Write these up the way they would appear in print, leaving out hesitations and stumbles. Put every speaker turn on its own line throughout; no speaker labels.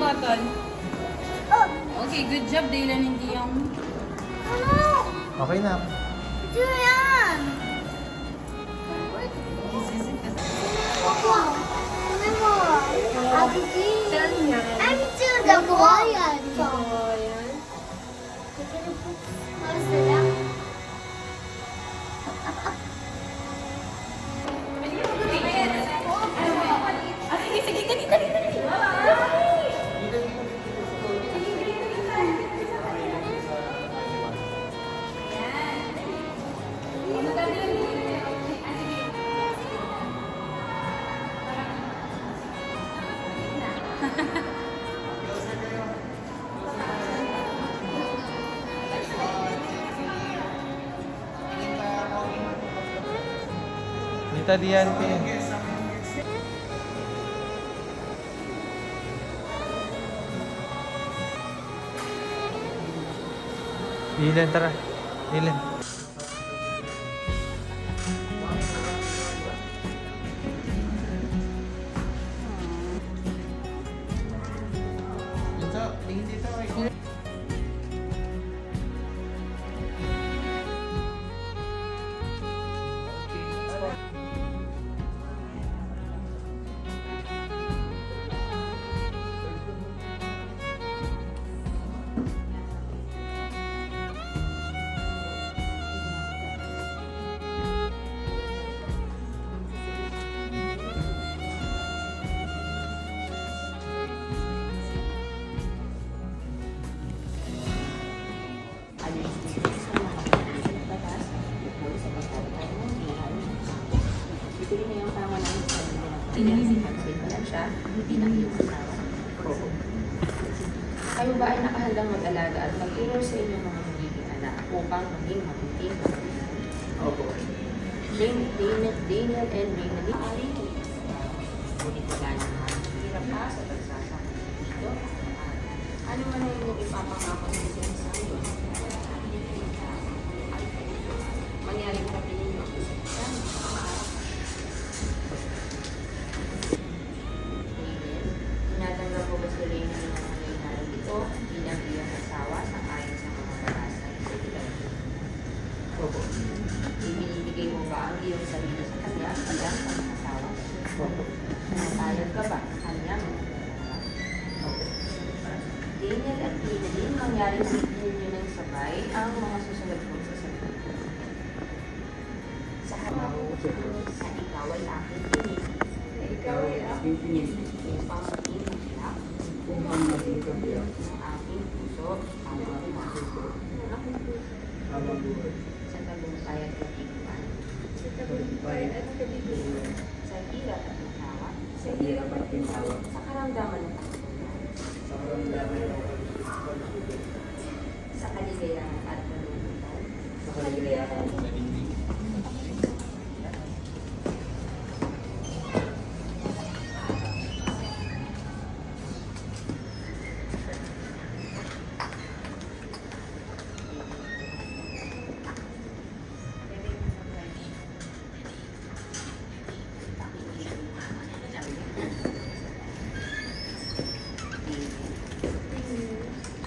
Cotton. Okay, good job, Dylan, hindi yung...
Okay na.
Ito yan. Ano mo? Abidi. I'm to the boy. Masala.
Dita Diante. Dylan, tara. Dylan. Dito, tingin dito.
Kayo ba ay nakahandang mag-alaga at mag-iro sa inyong mga magiging anak upang maging mabuting? Opo. Daniel and Raymond, maaari ko ngunit wala naman. Hirap ka sa pagsasama dito. Ano man ang inyong ipapangako sa sinasabi? Mangyaring sa pininyo ang isa't tinatanggap ko ba si Raymond ng mga nangyayari dito bilang iyong asawa sa ayon sa mga batas ng Israel? Opo. Ibinibigay mo ba ang iyong sarili sa kanya bilang pang-asawa? Opo. Natayag ka ba sa kanya? Opo. Daniel at Evelyn, mangyari sa inyo ng sabay ang mga susunod kong sasabihin. Sa ikaw ay aking pinig.
Ikaw ay aking pinig.
Upang maging mabiyak.
Upang maging kabiyak.
Ang aking puso.
Habang buhay.
Sa tagumpay at katiguan.
Sa tagumpay at kabiguan.
Sa hirap at ginhawa.
Sa hirap at ginhawa.
Sa karamdaman ng pagkukulang.
Sa karamdaman ng
Sa kaligayahan at kalungkutan.
Sa kaligayahan.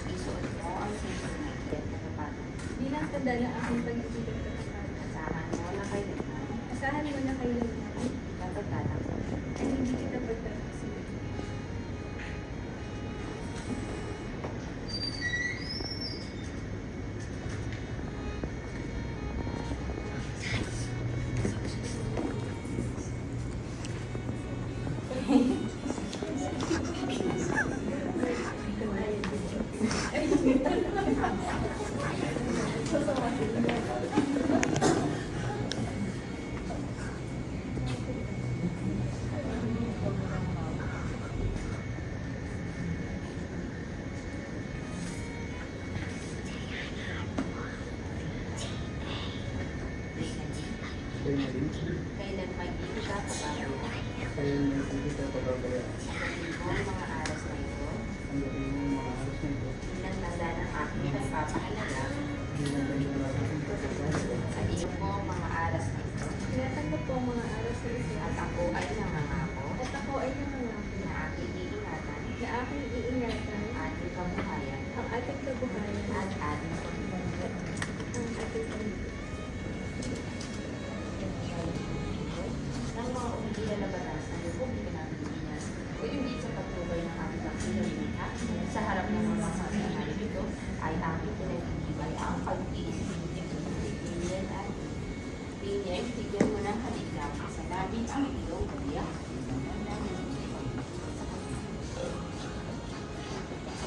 Isuot mo ang sensitivity at katapatan.
Bilang tanda ng aking pag-ibig at
Asahan mo na kailangan.
asahan mo na kailangan
Dapat tatanggap.
ay hindi kita pagtatasin.
Kailan magiging ka kabago?
Kaya hindi kita pababayaan.
Sagutin mo ang mga aras na ito.
Ang gabi mo mga aras na ito.
Bilang tanda ng aking nagpapaalala.
Bilang naglalaki ng pagkakasya.
Sa iyo mo ang mga aras na ito.
Tinatanggap po ang mga aras sa isa
At ako ay nangangako
at ako ay nangangako
na aking iingatan
na aking iingatan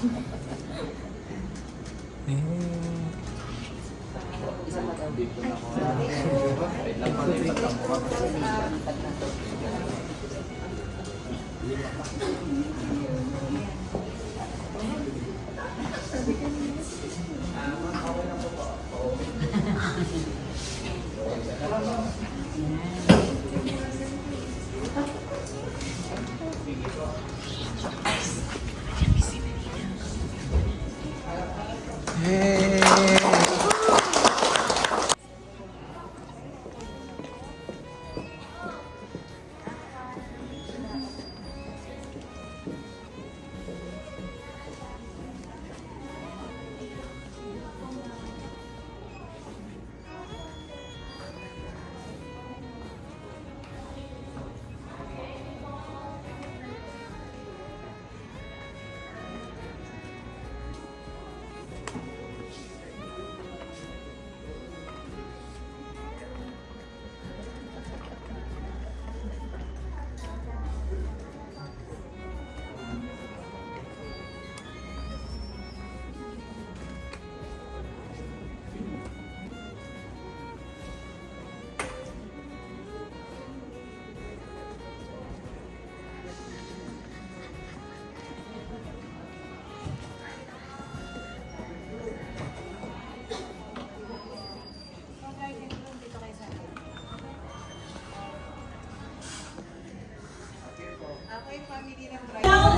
Isa pa daw.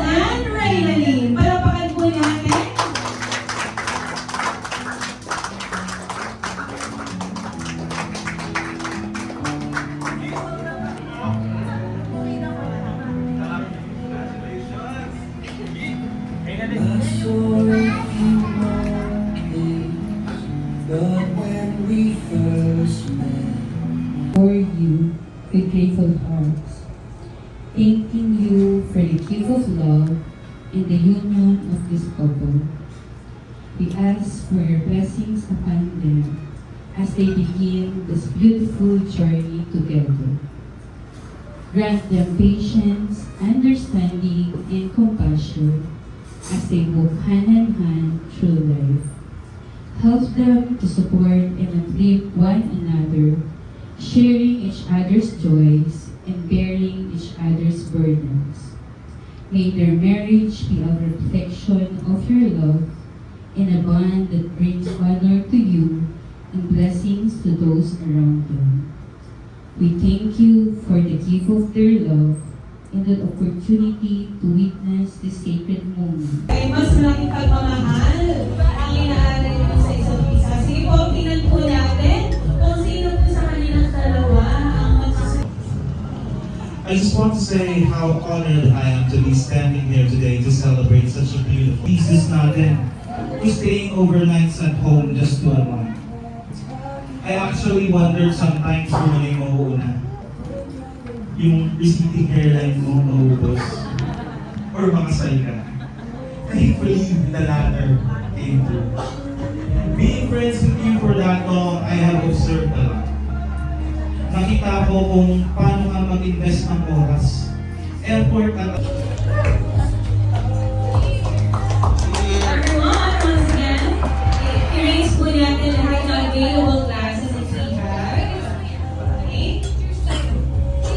And Raylene. Palapakan po natin.
But when we first met,
For you with grateful hearts, thanking you for the gift of love and the union of this couple. We ask for your blessings upon them as they begin this beautiful journey together. Grant them patience, understanding, and compassion as they walk hand in hand through life. Help them to support and uplift one another, sharing each other's joys and bearing each other's burdens. May their marriage be a reflection of your love and a bond that brings honor to you and blessings to those around them. We thank you for the gift of their love and the opportunity to witness this sacred moment.
Ay mas malaking pagmamahal ang inaalay nito sa isa't isa. Sige po, tingnan po natin kung sino po sa kanilang dalawa ang magsusunod.
I just want to say how honored I am to be standing here today to celebrate such a beautiful thesis natin. Who's staying overnights at home just to unwind. I actually wondered sometimes kung ano yung mauuna. Yung receding hairline mo naubos. Or makasay ka. Thankfully, the latter came through. Being friends with you for that long, I have observed a lot. Nakita ko kung paano ka mag-invest ng oras, effort at
Everyone, once again, erase po natin lahat ng available classes that we have. Okay?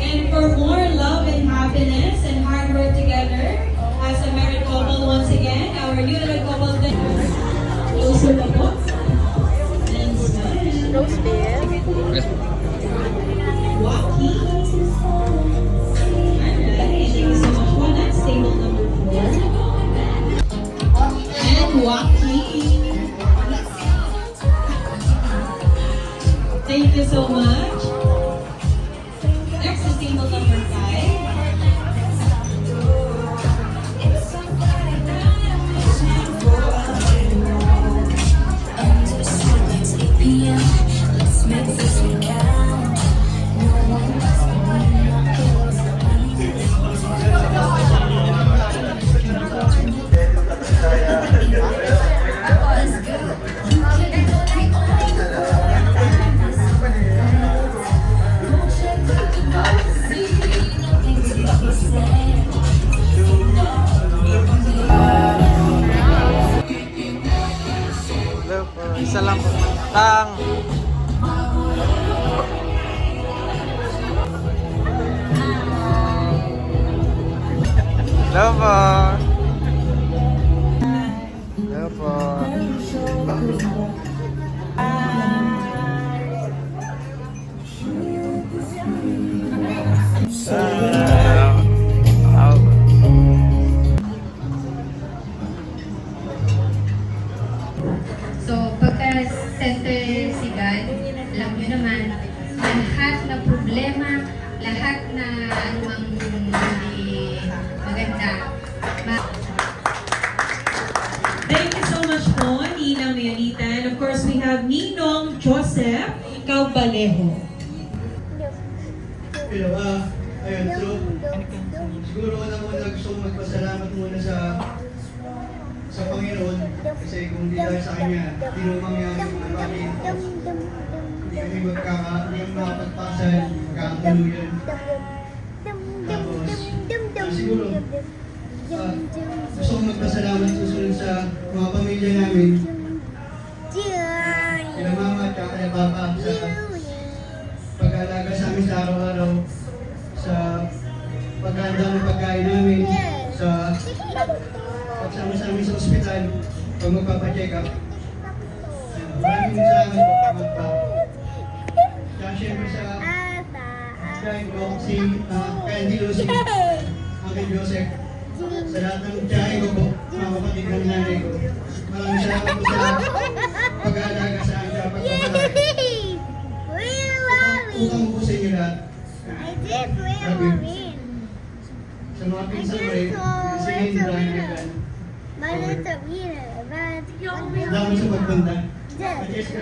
And for more love and happiness and hard work together as a married couple, once again, our new married couple, closer na po. And smile.
Rose beer.
Wacky. Alright, thank you so much po. That's table number 4. And Wacky. Thank you so much. Next is table number 5.
Hello po. Hello po.
So, pagka center si God, alam nyo naman, lahat na problema, lahat na anumang hindi maganda,
Thank you so much po, Ninang Mayorita. And of course, we have Ninong Joseph Caubalejo.
Pero, ayun, so, siguro una gusto kong magpasalamat muna sa Panginoon kasi kung di dahil sa Kanya, di naman mangyari yung mga bagay ito. Hindi kami makapagpasan, magkakatuluyan. Tapos, siguro, gusto kong magpasalamat susunod sa mga pamilya namin, kila mama at kila papa sa pag-aalaga sa amin sa araw-araw, sa paghahanda ng pagkain namin, sa pagsama sa amin sa ospital, pag magpapacheck up. Maraming salamat po, magpa. Tsaka syempre sa kain ko, si Candy Lucy, Uncle Joseph, sa lahat ng tiyahin ko po, mga kapatid ng nanay ko. Maraming salamat po sa pag-aalaga sa akin, sa pagpapalaki. Utang po sa inyo lahat. Love you. Sa mga pinsan ko rin, si Indra and Evan. Dami sa pagpunta. Francesca.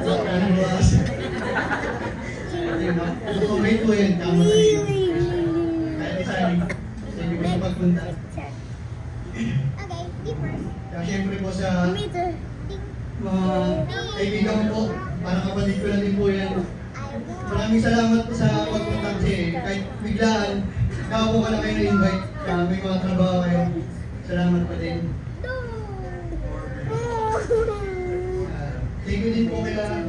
Ano ba kasi? Comment po yan, tama na rin. Kahit isali, sa inyo po sa pagpunta. Kaya syempre po sa mga kaibigan ko po, parang kapatid ko na din po yan. Maraming salamat po sa pagpunta kasi kahit biglaan, nakapo ka na kayo na-invite. May mga trabaho kayo. Salamat pa din. Thank you din po kila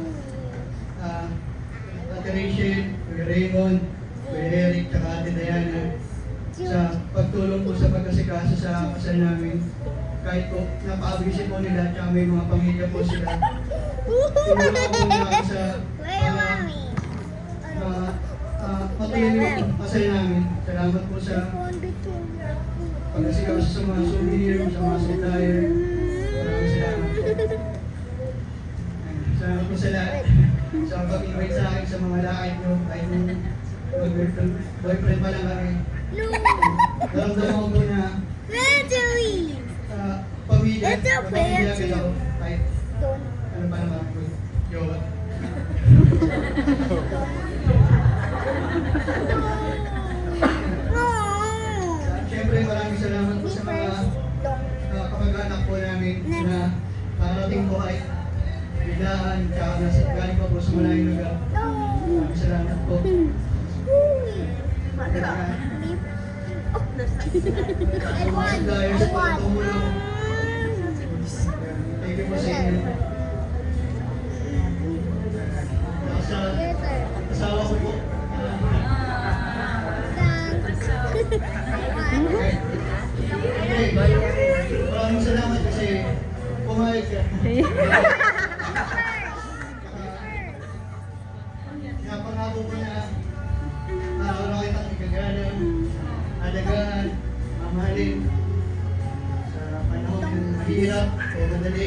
Ate Rachel, Kuya Raymond, Kuya Eric, tsaka Ate Diana sa pagtulong po sa pagkasikaso sa kasal namin. Kahit po napaka-busy po nila, tsaka may mga pamilya po sila. Tulungan po nila ako sa patuloy yung kasal namin. Salamat po sa pagkasikaso sa mga souvenir, sa mga supplier. Maraming salamat po. Salamat po sa lahat. Sa pag-invite sa akin sa mga lakad nyo, kahit nung boyfriend pa lang kami. Naramdaman ko po na pamilya agad ako, kahit ano pa naman ko. Jowa. Siyempre maraming salamat po sa mga kamag-anak po namin na nakarating po kahit biglaan, tsaka nasa galing pa po sa malayong lugar. Maraming salamat po. Mga suppliers po na tumulong. Thank you po sa inyo. Sa asawa ko po. Maraming salamat kasi pumayag ka. Napangako ko na araw-araw kitang igagalang, alagaan, mamahalin sa panahon ng mahirap o madali.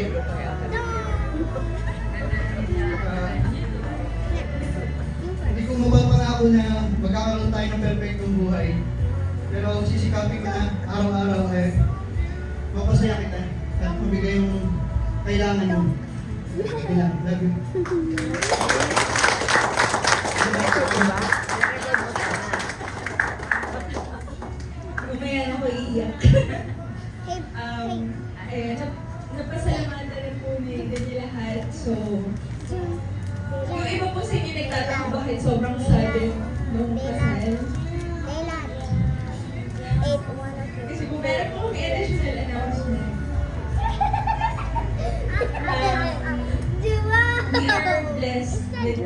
Hindi ko mapapangako na magkakaroon tayo ng perfectong buhay. Pero sisikapin ko na araw-araw mapasaya kita at mabigay yung kailangan mo. Love you.
Mamaya na ako iiyak. Napasalamatan na po ni lahat. So, yung iba po sa inyo nagtatanong bakit sobrang sudden nung kasal. Kasi kung meron po kami additional announcement. We are blessed with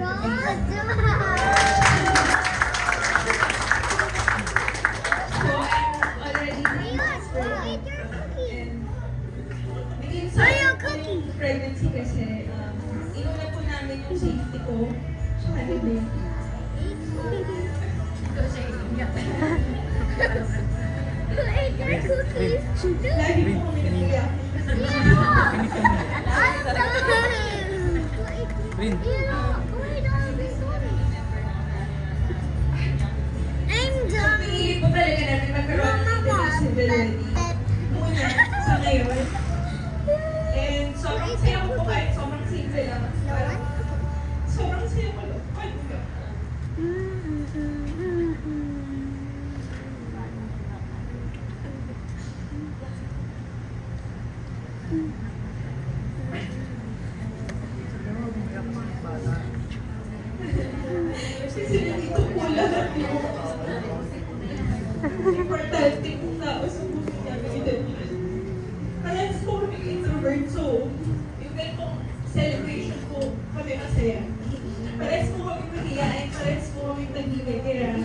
So, yung safety ko. Tsaka din. Lagi po kami nag-iyak.
Rin.
Pinilit po talaga namin magkaroon ng accessibility. Muna, sa ngayon. And sobrang saya ko po kahit sobrang simple lang. Parang sobrang saya ko lang. Ano ka? Kasi nandito po lahat yung importante kong tao sa buhay namin ni Daniel. Parehas po kami introvert, so yung ganitong celebration po kami masaya. Parehas po kami mahihain, parehas po kami tahimik, kaya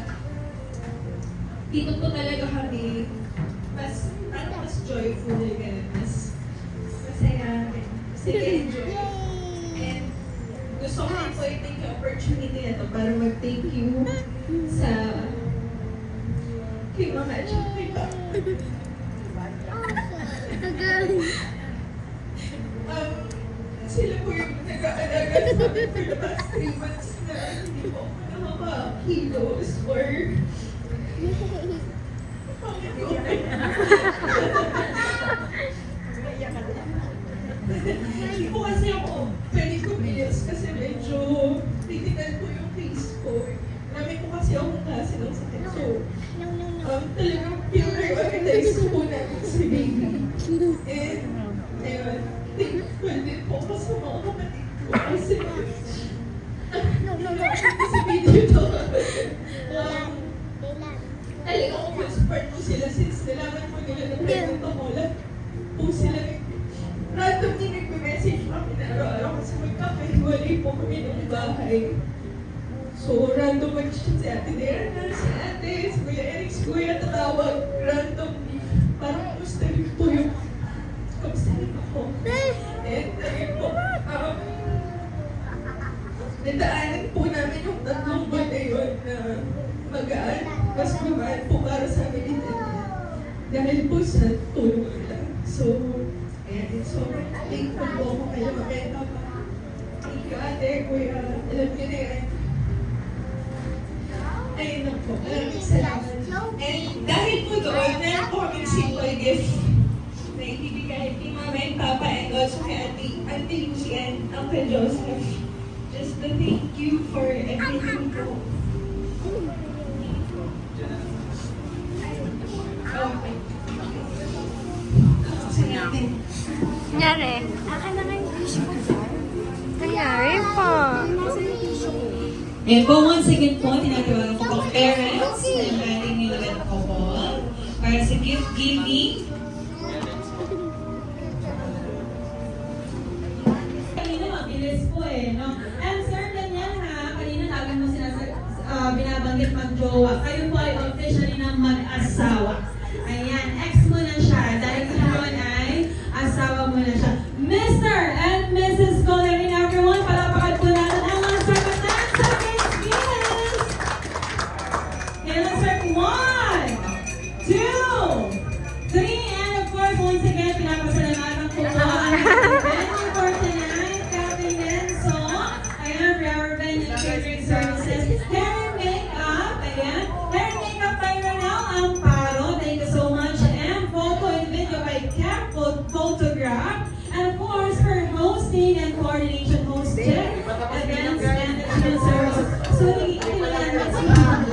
dito po talaga kami mas joyful, ganun, mas masaya, mas enjoy. And gusto ko rin po i-take yung opportunity na to para mag-thank you sa kay Mama at kay Papa. Sila po yung nag-aalaga sa amin for the past 3 months na hindi po ako nakaka-kilos or hindi po kasi ako pwede kumilos kasi medyo critical po yung case ko. Marami po kasi akong klase ng sakit. So, talagang prioritize po namin si baby. And, ayun, thankful din po ako sa mga kapatid ko. Kasi, sa video to, talagang full support po sila since nalaman po nila na pregnant ako. Lahat po sila randomly nagme-message kami na araw-araw kasi magkakahiwalay po kami ng bahay. So, random mag-chat si Ate Diana, si Ate, si Kuya Eric, si Kuya tatawag randomly. Parang kamusta rin po yung kamusta rin ako. And ayun po, nadaanan po namin yung 3 buwan na yun na magaan, mas magaan po para sa amin ni Daniel. Dahil po sa tulong nila. So, ayan, sobrang thankful po ako kay Mama and Papa. Thank you, Ate, Kuya, alam niyo na yan. Ayun lang po, maraming salamat. And dahil po doon, meron po kaming simple gift na ibibigay kay Mama and Papa and also kay Auntie Lucy and Uncle Joseph. Just to thank you for everything po. Okay.
Nangyari? Akin na nga yung tissue ko, sir. Nangyari po. Nasa yung tissue ko.
Yan po, once again po, tinatawagan ko po parents ng ating newlywed couple para sa gift giving. Kanina mabilis po no? And sir, ganyan ha, kanina lagi mo binabanggit mag-jowa. Kayo po ay officially na mag-asawa. Ayan, ex mo na siya. Dahil ngayon ay asawa mo na siya. Mr. and Mrs. Colerin, everyone, palapakan po natin ang mga sakatan sa case gift. Okay, let's start. 1, 2, 3, and of course, once again, pinapasalamatan ko po ang venue for tonight, Captain Enzo. Ayan, for our venue catering services. Hair and makeup, ayan. Hair and makeup by Ronel Amparo. Thank you so much. And photo and video by Cap Photograph. And of course, for hosting and coordination, host Jeff, events management services. So, kailangan sila.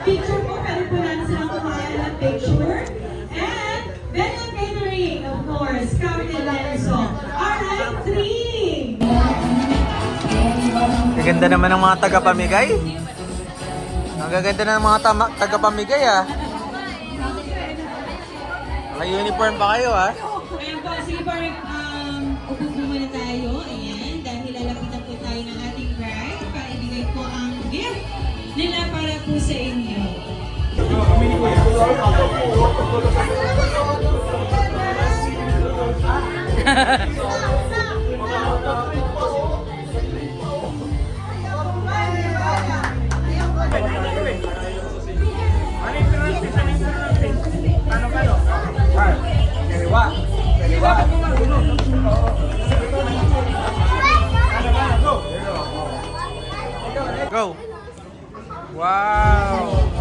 Picture po, pwede po natin silang kumain ng picture. And venue catering, of course, Captain Enzo. Alright, 3.
Ang ganda naman ng mga tagapamigay. Ang gaganda ng mga tagapamigay ah. Naka-uniform pa kayo ah.
Ayan po, sige po, upo po muna tayo. Ayan, dahil lalapitan po tayo ng ating bride para ibigay po ang gift nila para po sa inyo.
Go! Wow!